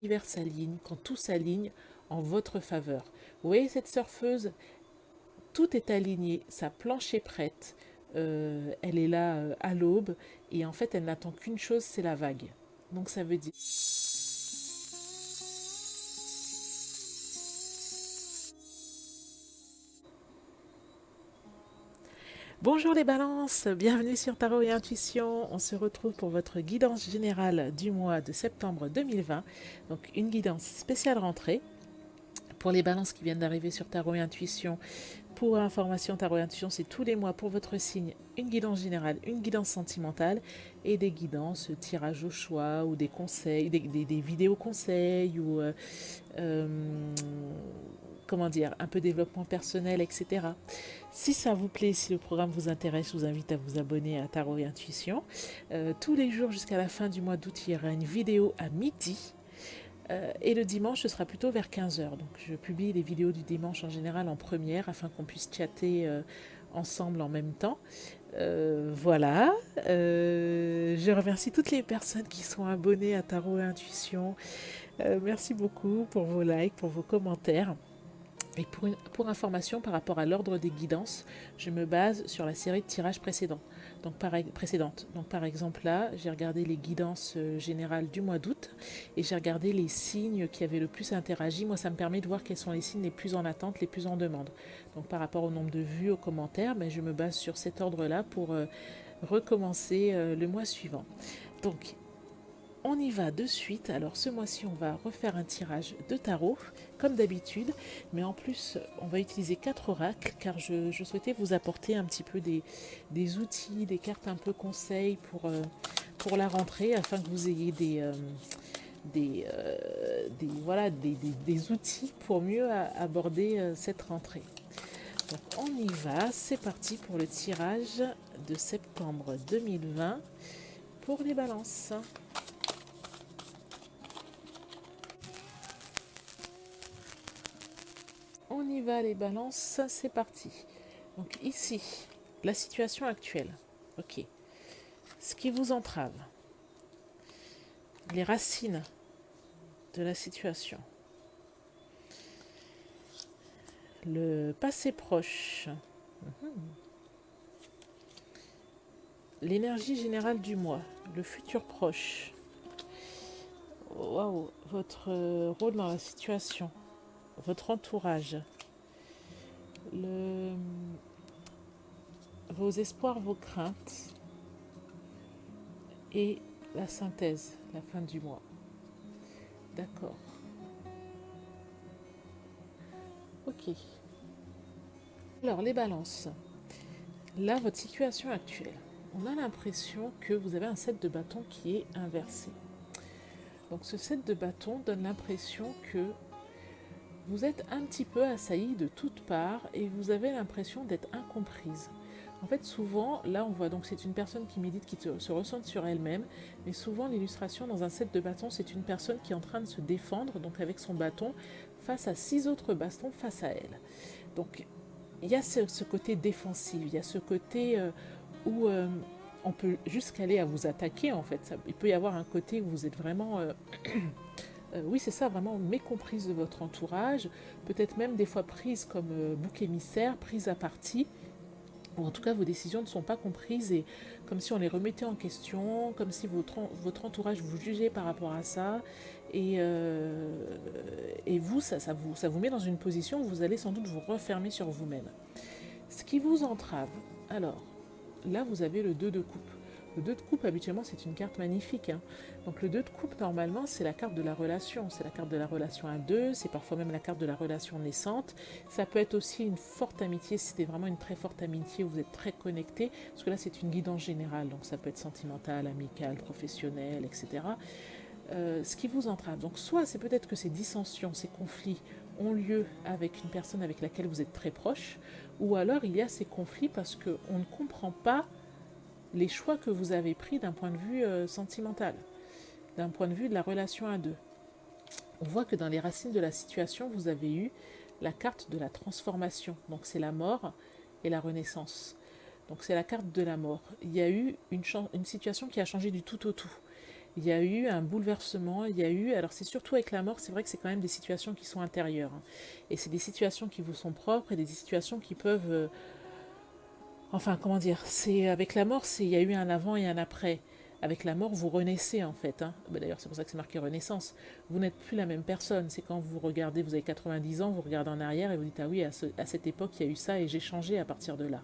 l'univers s'aligne, quand tout s'aligne en votre faveur. Vous voyez cette surfeuse, tout est aligné, sa planche est prête, elle est là à l'aube, et en fait elle n'attend qu'une chose, c'est la vague. Donc ça veut dire... Bonjour les balances, bienvenue sur Tarot et Intuition. On se retrouve pour votre guidance générale du mois de septembre 2020. Donc une guidance spéciale rentrée. Pour les balances qui viennent d'arriver sur Tarot et Intuition, pour information, Tarot et Intuition, c'est tous les mois pour votre signe une guidance générale, une guidance sentimentale et des guidances, tirage au choix ou des conseils, des vidéos conseils ou euh, comment dire, un peu développement personnel, etc. Si ça vous plaît, si le programme vous intéresse, je vous invite à vous abonner à Tarot et Intuition. Tous les jours jusqu'à la fin du mois d'août, il y aura une vidéo à midi. Et le dimanche, ce sera plutôt vers 15 heures. Donc je publie les vidéos du dimanche en général en première afin qu'on puisse chatter ensemble en même temps. Voilà. Je remercie toutes les personnes qui sont abonnées à Tarot et Intuition. Merci beaucoup pour vos likes, pour vos commentaires. Et pour information par rapport à l'ordre des guidances, je me base sur la série de tirages précédents. Précédente. Donc par exemple là, j'ai regardé les guidances générales du mois d'août et j'ai regardé les signes qui avaient le plus interagi. Moi, ça me permet de voir quels sont les signes les plus en attente, les plus en demande. Donc par rapport au nombre de vues, aux commentaires, ben, je me base sur cet ordre-là pour recommencer le mois suivant. Donc on y va de suite. Alors ce mois-ci, on va refaire un tirage de tarot, comme d'habitude, mais en plus, on va utiliser 4 oracles, car je souhaitais vous apporter un petit peu des outils, des cartes un peu conseils pour la rentrée, afin que vous ayez voilà, des outils pour mieux aborder cette rentrée. Donc on y va, c'est parti pour le tirage de septembre 2020 pour les balances. On y va les balances, c'est parti. Donc ici, la situation actuelle. Ok. Ce qui vous entrave. Les racines de la situation. Le passé proche. L'énergie générale du mois. Le futur proche. Waouh, votre rôle dans la situation. Votre entourage. Le, vos espoirs, vos craintes. Et la synthèse, la fin du mois. D'accord. Ok. Alors, les balances. Là, votre situation actuelle. On a l'impression que vous avez un set de bâtons qui est inversé. Donc ce set de bâtons donne l'impression que vous êtes un petit peu assailli de toutes parts et vous avez l'impression d'être incomprise. En fait, souvent, là, on voit donc c'est une personne qui médite, qui se ressent sur elle-même, mais souvent, l'illustration dans un set de bâtons, c'est une personne qui est en train de se défendre, donc avec son bâton, face à 6 autres bâtons face à elle. Donc, il y a ce côté défensif, il y a ce côté où on peut jusqu'aller à vous attaquer, en fait. Il peut y avoir un côté où vous êtes vraiment oui, c'est ça, vraiment mécomprise de votre entourage, peut-être même des fois prise comme bouc émissaire, prise à partie, ou en tout cas vos décisions ne sont pas comprises et comme si on les remettait en question, comme si votre entourage vous jugeait par rapport à ça, et vous, ça vous met dans une position où vous allez sans doute vous refermer sur vous-même. Ce qui vous entrave, alors là vous avez le 2 de coupe. Le 2 de coupe, habituellement, c'est une carte magnifique, hein. Donc le 2 de coupe, normalement, c'est la carte de la relation. C'est la carte de la relation à deux, c'est parfois même la carte de la relation naissante. Ça peut être aussi une forte amitié, si c'était vraiment une très forte amitié où vous êtes très connectés, parce que là, c'est une guidance générale, donc ça peut être sentimental, amical, professionnel, etc. Ce qui vous entrave. Donc soit c'est peut-être que ces dissensions, ces conflits ont lieu avec une personne avec laquelle vous êtes très proche, ou alors il y a ces conflits parce qu'on ne comprend pas les choix que vous avez pris d'un point de vue sentimental, d'un point de vue de la relation à deux. On voit que dans les racines de la situation, vous avez eu la carte de la transformation. Donc c'est la mort et la renaissance. Donc c'est la carte de la mort. Il y a eu une situation qui a changé du tout au tout. il y a eu un bouleversement, il y a eu, alors c'est surtout avec la mort, c'est vrai que c'est quand même des situations qui sont intérieures, hein. Et c'est des situations qui vous sont propres et des situations qui peuvent, enfin, comment dire, c'est avec la mort, il y a eu un avant et un après. Avec la mort, vous renaissez en fait, hein. Bah, d'ailleurs, c'est pour ça que c'est marqué renaissance. Vous n'êtes plus la même personne. C'est quand vous regardez, vous avez 90 ans, vous regardez en arrière et vous dites, ah oui, à cette époque, il y a eu ça et j'ai changé à partir de là.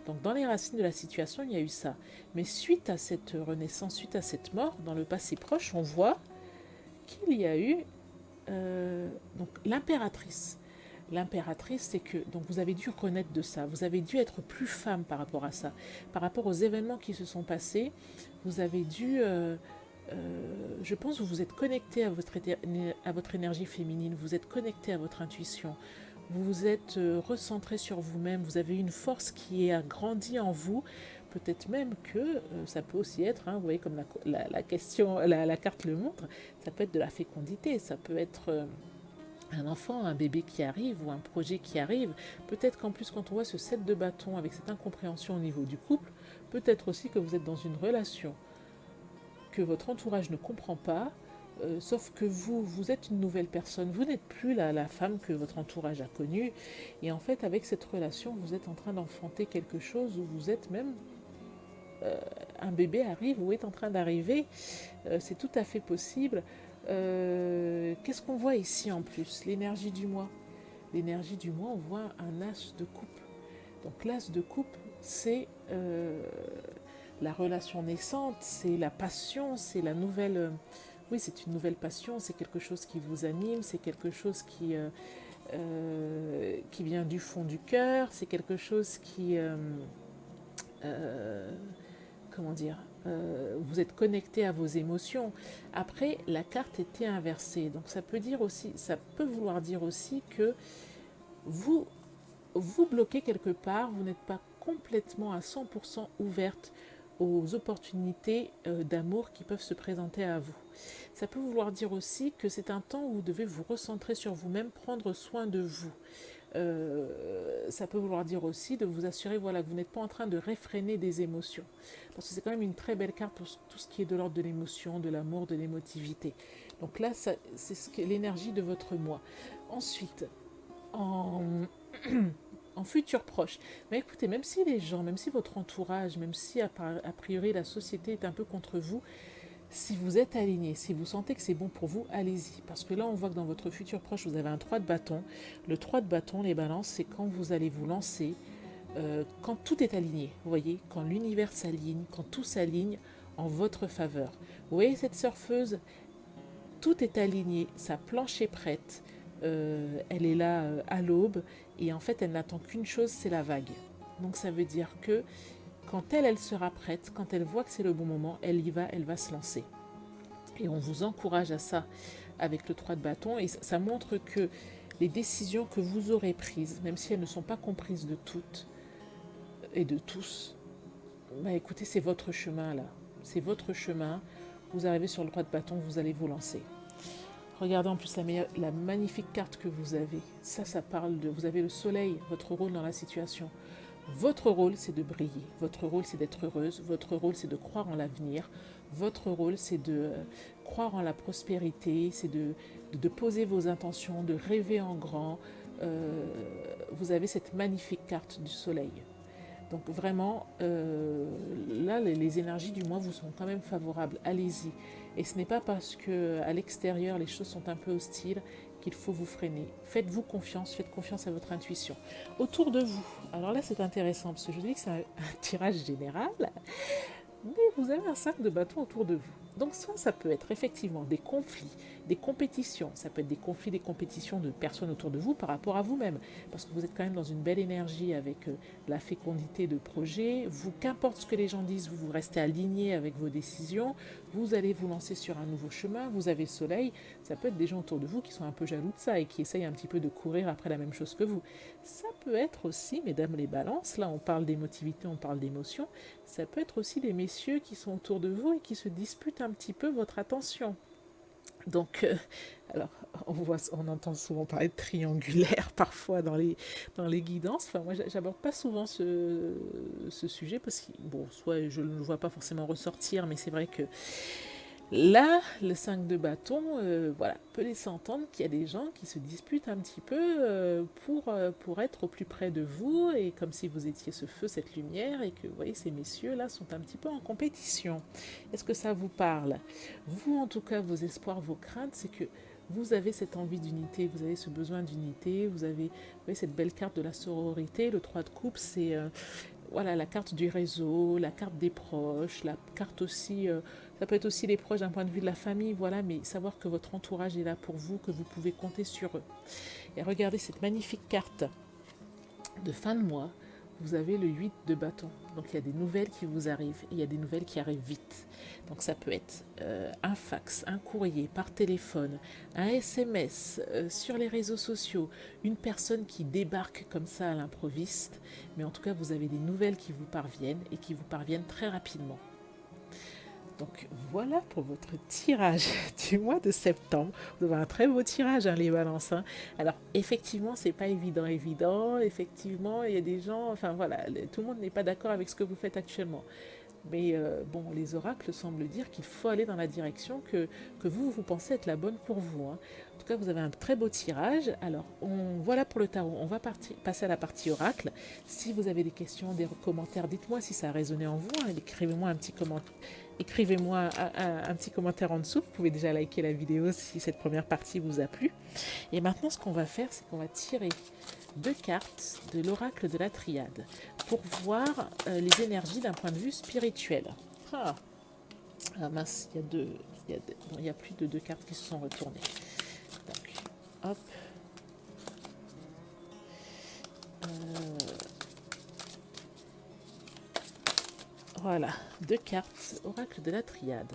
Donc dans les racines de la situation, il y a eu ça. Mais suite à cette renaissance, suite à cette mort, dans le passé proche, on voit qu'il y a eu donc l'impératrice. L'impératrice, c'est que donc vous avez dû reconnaître de ça, vous avez dû être plus femme par rapport à ça, par rapport aux événements qui se sont passés, vous avez dû, je pense, vous vous êtes connecté à votre énergie féminine, vous êtes connecté à votre intuition, vous vous êtes recentré sur vous-même, vous avez une force qui est agrandie en vous, peut-être même que ça peut aussi être, hein, vous voyez comme la question, la carte le montre, ça peut être de la fécondité, ça peut être un enfant, un bébé qui arrive ou un projet qui arrive. Peut-être qu'en plus quand on voit ce 7 de bâton avec cette incompréhension au niveau du couple, peut-être aussi que vous êtes dans une relation que votre entourage ne comprend pas, sauf que vous êtes une nouvelle personne, vous n'êtes plus la femme que votre entourage a connue, et en fait avec cette relation, vous êtes en train d'enfanter quelque chose où vous êtes même, un bébé arrive ou est en train d'arriver, c'est tout à fait possible. Qu'est-ce qu'on voit ici en plus? L'énergie du mois. L'énergie du mois, on voit un as de coupe. Donc l'as de coupe, c'est la relation naissante, c'est la passion, c'est la nouvelle... oui, c'est une nouvelle passion, c'est quelque chose qui vous anime, c'est quelque chose qui vient du fond du cœur, c'est quelque chose qui... euh, comment dire, vous êtes connecté à vos émotions. Après, la carte était inversée, donc ça peut dire aussi, ça peut vouloir dire aussi que vous vous bloquez quelque part, vous n'êtes pas complètement à 100% ouverte aux opportunités d'amour qui peuvent se présenter à vous. Ça peut vouloir dire aussi que c'est un temps où vous devez vous recentrer sur vous-même, prendre soin de vous. Ça peut vouloir dire aussi de vous assurer voilà, que vous n'êtes pas en train de réfréner des émotions. Parce que c'est quand même une très belle carte pour tout ce qui est de l'ordre de l'émotion, de l'amour, de l'émotivité. Donc là, c'est l'énergie de votre moi. Ensuite, en, en futur proche, mais écoutez, même si les gens, même si votre entourage, même si a priori la société est un peu contre vous, si vous êtes aligné, si vous sentez que c'est bon pour vous, allez-y. Parce que là, on voit que dans votre futur proche, vous avez un 3 de bâton. Le 3 de bâton, les balances, c'est quand vous allez vous lancer, quand tout est aligné. Vous voyez, quand l'univers s'aligne, quand tout s'aligne en votre faveur. Vous voyez cette surfeuse, tout est aligné, sa planche est prête. Elle est là à l'aube. Et en fait, elle n'attend qu'une chose, c'est la vague. Donc ça veut dire que quand elle sera prête, quand elle voit que c'est le bon moment, elle y va, elle va se lancer. Et on vous encourage à ça avec le 3 de bâton. Et ça montre que les décisions que vous aurez prises, même si elles ne sont pas comprises de toutes et de tous, bah écoutez, c'est votre chemin là. C'est votre chemin. Vous arrivez sur le 3 de bâton, vous allez vous lancer. Regardez en plus la magnifique carte que vous avez. Ça parle de... Vous avez le soleil, votre rôle dans la situation. Votre rôle, c'est de briller. Votre rôle, c'est d'être heureuse. Votre rôle, c'est de croire en l'avenir. Votre rôle, c'est de croire en la prospérité. C'est de poser vos intentions, de rêver en grand. Vous avez cette magnifique carte du soleil. Donc vraiment, là, les énergies du mois vous sont quand même favorables. Allez-y. Et ce n'est pas parce qu'à l'extérieur, les choses sont un peu hostiles qu'il faut vous freiner. Faites-vous confiance, faites confiance à votre intuition. Autour de vous, alors là c'est intéressant parce que je dis que c'est un tirage général, mais vous avez un 5 de bâton autour de vous. Donc soit ça peut être effectivement des conflits, des compétitions, ça peut être des conflits, des compétitions de personnes autour de vous par rapport à vous-même, parce que vous êtes quand même dans une belle énergie avec la fécondité de projet, vous, qu'importe ce que les gens disent, vous restez aligné avec vos décisions, vous allez vous lancer sur un nouveau chemin, vous avez le soleil, ça peut être des gens autour de vous qui sont un peu jaloux de ça et qui essayent un petit peu de courir après la même chose que vous. Ça peut être aussi, mesdames les balances, là on parle d'émotivité, on parle d'émotion, ça peut être aussi des messieurs qui sont autour de vous et qui se disputent un petit peu votre attention. Donc, alors, on entend souvent parler de triangulaire parfois dans les guidances. Enfin, moi, j'aborde pas souvent ce sujet parce que, bon, soit je ne le vois pas forcément ressortir, mais c'est vrai que Là, le 5 de bâton, voilà, peut laisser entendre qu'il y a des gens qui se disputent un petit peu pour être au plus près de vous, et comme si vous étiez ce feu, cette lumière, et que, vous voyez, ces messieurs-là sont un petit peu en compétition. Est-ce que ça vous parle? Vous, en tout cas, vos espoirs, vos craintes, c'est que vous avez cette envie d'unité, vous avez ce besoin d'unité, vous avez cette belle carte de la sororité. Le 3 de coupe, c'est voilà, la carte du réseau, la carte des proches, la carte aussi, ça peut être aussi les proches d'un point de vue de la famille, voilà, mais savoir que votre entourage est là pour vous, que vous pouvez compter sur eux. Et regardez cette magnifique carte de fin de mois, vous avez le 8 de bâton. Donc il y a des nouvelles qui vous arrivent, et il y a des nouvelles qui arrivent vite. Donc ça peut être un fax, un courrier, par téléphone, un SMS, sur les réseaux sociaux, une personne qui débarque comme ça à l'improviste. Mais en tout cas, vous avez des nouvelles qui vous parviennent, et qui vous parviennent très rapidement. Donc voilà pour votre tirage du mois de septembre. Vous avez un très beau tirage, hein, les balances. Hein. Alors effectivement, c'est pas évident. Effectivement, il y a des gens, enfin voilà, tout le monde n'est pas d'accord avec ce que vous faites actuellement. Mais bon, les oracles semblent dire qu'il faut aller dans la direction que vous pensez être la bonne pour vous. Hein. En tout cas, vous avez un très beau tirage. Alors, voilà pour le tarot. On va passer à la partie oracle. Si vous avez des questions, des commentaires, dites-moi si ça a résonné en vous. Hein. Écrivez-moi un petit commentaire. Écrivez-moi un petit commentaire en dessous. Vous pouvez déjà liker la vidéo si cette première partie vous a plu. Et maintenant, ce qu'on va faire, c'est qu'on va tirer 2 cartes de l'oracle de la triade pour voir les énergies d'un point de vue spirituel. Ah, ah mince, il y a plus de 2 cartes qui se sont retournées. Donc, hop. Voilà, 2 cartes, oracle de la triade.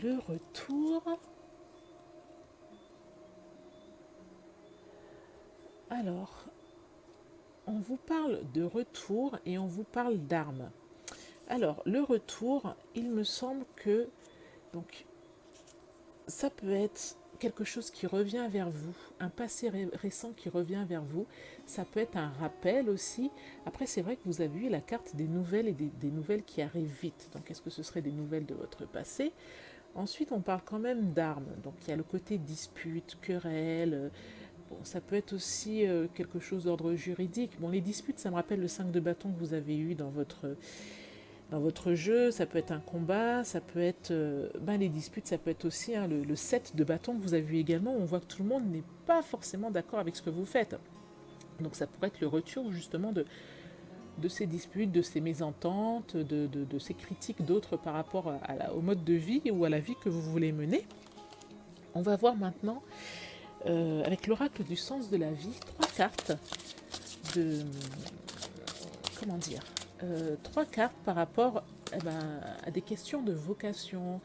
Le retour. Alors, on vous parle de retour et on vous parle d'armes. Alors, le retour, il me semble que donc ça peut être quelque chose qui revient vers vous, un passé récent qui revient vers vous. Ça peut être un rappel aussi. Après, c'est vrai que vous avez eu la carte des nouvelles et des nouvelles qui arrivent vite. Donc, est-ce que ce serait des nouvelles de votre passé? Ensuite, on parle quand même d'armes. Donc, il y a le côté dispute, querelle. Bon, ça peut être aussi quelque chose d'ordre juridique. Bon, les disputes, ça me rappelle le 5 de bâton que vous avez eu dans votre jeu. Ça peut être un combat, ça peut être... les disputes, ça peut être aussi hein, le 7 de bâton que vous avez eu également. Où on voit que tout le monde n'est pas forcément d'accord avec ce que vous faites. Donc ça pourrait être le retour justement de ces disputes, de ces mésententes, de ces critiques d'autres par rapport au mode de vie ou à la vie que vous voulez mener. On va voir maintenant avec l'oracle du sens de la vie, 3 cartes de... Comment dire 3 cartes par rapport à des questions de vocation,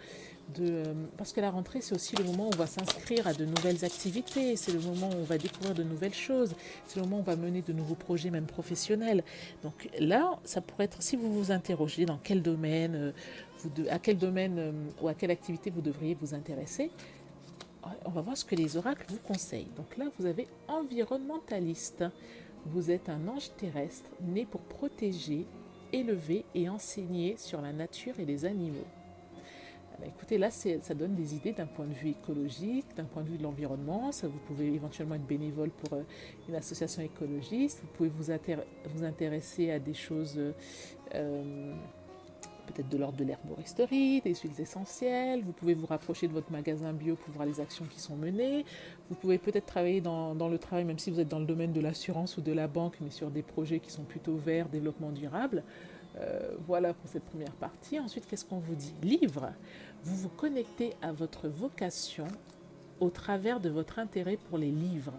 parce que la rentrée, c'est aussi le moment où on va s'inscrire à de nouvelles activités, c'est le moment où on va découvrir de nouvelles choses, c'est le moment où on va mener de nouveaux projets, même professionnels. Donc là, ça pourrait être, si vous vous interrogez dans quel domaine, à quel domaine ou à quelle activité vous devriez vous intéresser, on va voir ce que les oracles vous conseillent. Donc là, vous avez environnementaliste. Vous êtes un ange terrestre né pour protéger, élever et enseigner sur la nature et les animaux. Écoutez, là, ça donne des idées d'un point de vue écologique, d'un point de vue de l'environnement. Vous pouvez éventuellement être bénévole pour une association écologiste. Vous pouvez vous intéresser à des choses peut-être de l'ordre de l'herboristerie, des huiles essentielles. Vous pouvez vous rapprocher de votre magasin bio pour voir les actions qui sont menées. Vous pouvez peut-être travailler dans le travail, même si vous êtes dans le domaine de l'assurance ou de la banque, mais sur des projets qui sont plutôt verts, développement durable. Voilà pour cette première partie. Ensuite, qu'est-ce qu'on vous dit? Livre. Vous vous connectez à votre vocation au travers de votre intérêt pour les livres.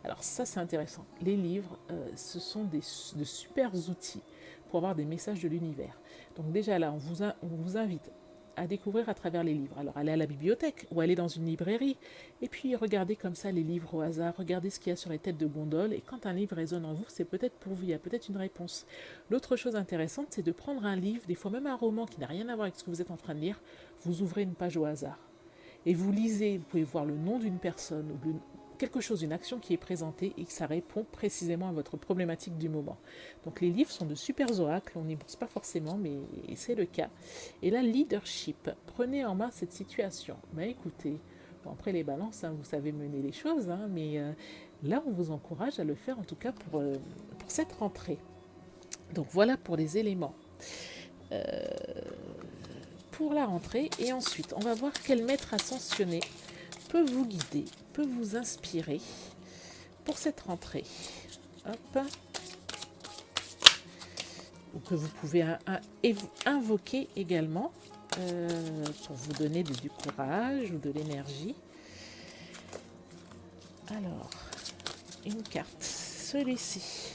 Alors ça, c'est intéressant. Les livres, ce sont de super outils pour avoir des messages de l'univers. Donc déjà là, on vous invite à découvrir à travers les livres. Alors allez à la bibliothèque ou allez dans une librairie et puis regardez comme ça les livres au hasard, regardez ce qu'il y a sur les têtes de gondole et quand un livre résonne en vous, c'est peut-être pour vous, il y a peut-être une réponse. L'autre chose intéressante, c'est de prendre un livre, des fois même un roman qui n'a rien à voir avec ce que vous êtes en train de lire, vous ouvrez une page au hasard et vous lisez, vous pouvez voir le nom d'une personne quelque chose, une action qui est présentée et que ça répond précisément à votre problématique du moment. Donc les livres sont de super oracles, on n'y pense pas forcément, mais c'est le cas. Et là, leadership, prenez en main cette situation. Ben écoutez, bon, après les balances, hein, vous savez mener les choses, hein, mais là, on vous encourage à le faire, en tout cas pour cette rentrée. Donc voilà pour les éléments. Pour la rentrée, et ensuite, on va voir quel maître ascensionné peut vous guider, peut vous inspirer pour cette rentrée. Hop. Ou que vous pouvez invoquer également pour vous donner du courage ou de l'énergie. Alors, une carte, celui-ci.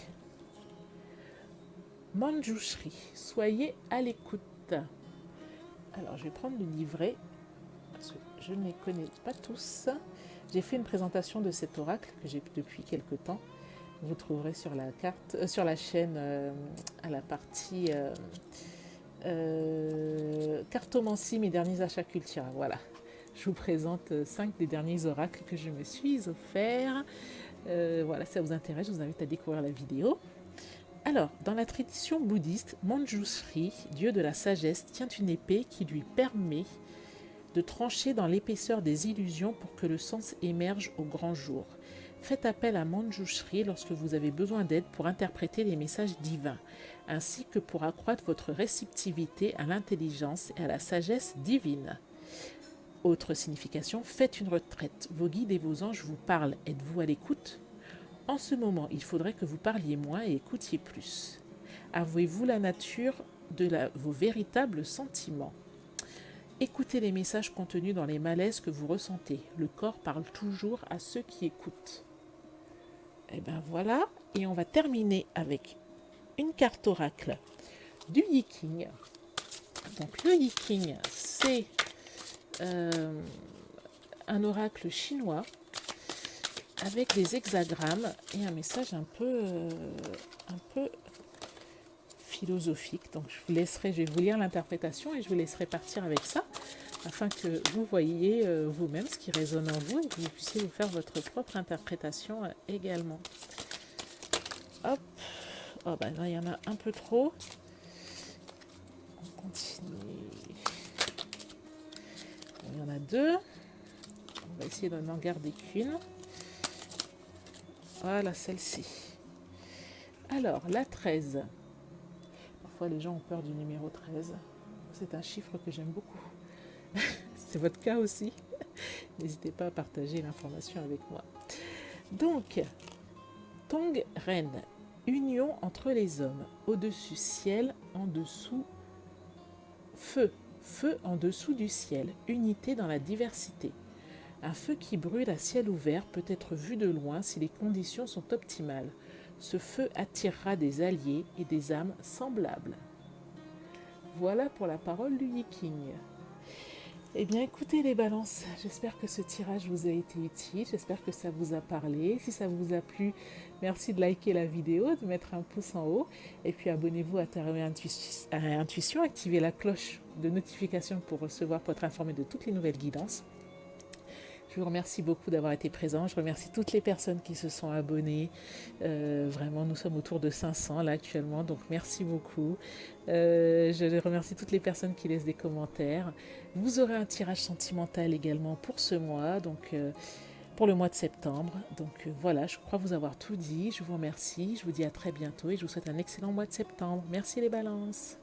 Manjushri, soyez à l'écoute. Alors, je vais prendre le livret, parce que je ne les connais pas tous. J'ai fait une présentation de cet oracle que j'ai depuis quelque temps. Vous trouverez sur la carte, sur la chaîne, à la partie cartomancie, mes derniers achats Cultura. Voilà, je vous présente 5 des derniers oracles que je me suis offert. Voilà, si ça vous intéresse, je vous invite à découvrir la vidéo. Alors, dans la tradition bouddhiste, Manjushri, dieu de la sagesse, tient une épée qui lui permet de trancher dans l'épaisseur des illusions pour que le sens émerge au grand jour. Faites appel à Manjushri lorsque vous avez besoin d'aide pour interpréter les messages divins, ainsi que pour accroître votre réceptivité à l'intelligence et à la sagesse divine. Autre signification, faites une retraite. Vos guides et vos anges vous parlent. Êtes-vous à l'écoute ? En ce moment, il faudrait que vous parliez moins et écoutiez plus. Avouez-vous la nature de vos véritables sentiments. Écoutez les messages contenus dans les malaises que vous ressentez. Le corps parle toujours à ceux qui écoutent. Et bien voilà, et on va terminer avec une carte oracle du Yiking. Donc le Yiking, c'est un oracle chinois avec des hexagrammes et un message un peu philosophique. Donc je vais vous lire l'interprétation et je vous laisserai partir avec ça afin que vous voyiez vous-même ce qui résonne en vous et que vous puissiez vous faire votre propre interprétation également. Hop. Oh ben là, il y en a un peu trop. On continue. Il y en a 2. On va essayer d'en garder qu'une. Voilà, celle-ci. Alors, la 13. Parfois, les gens ont peur du numéro 13. C'est un chiffre que j'aime beaucoup. C'est votre cas aussi. N'hésitez pas à partager l'information avec moi. Donc, Tong Ren, union entre les hommes. Au-dessus ciel, en dessous feu. Feu en dessous du ciel. Unité dans la diversité. Un feu qui brûle à ciel ouvert peut être vu de loin si les conditions sont optimales. Ce feu attirera des alliés et des âmes semblables. Voilà pour la parole du Yiking. Eh bien, écoutez les balances, j'espère que ce tirage vous a été utile, j'espère que ça vous a parlé. Si ça vous a plu, merci de liker la vidéo, de mettre un pouce en haut et puis abonnez-vous à Tarot et Intuition, activez la cloche de notification pour être informé de toutes les nouvelles guidances. Je vous remercie beaucoup d'avoir été présent. Je remercie toutes les personnes qui se sont abonnées. Vraiment, nous sommes autour de 500 là actuellement, donc merci beaucoup. Je remercie toutes les personnes qui laissent des commentaires. Vous aurez un tirage sentimental également pour ce mois, donc pour le mois de septembre. Donc voilà, je crois vous avoir tout dit. Je vous remercie. Je vous dis à très bientôt et je vous souhaite un excellent mois de septembre. Merci les balances.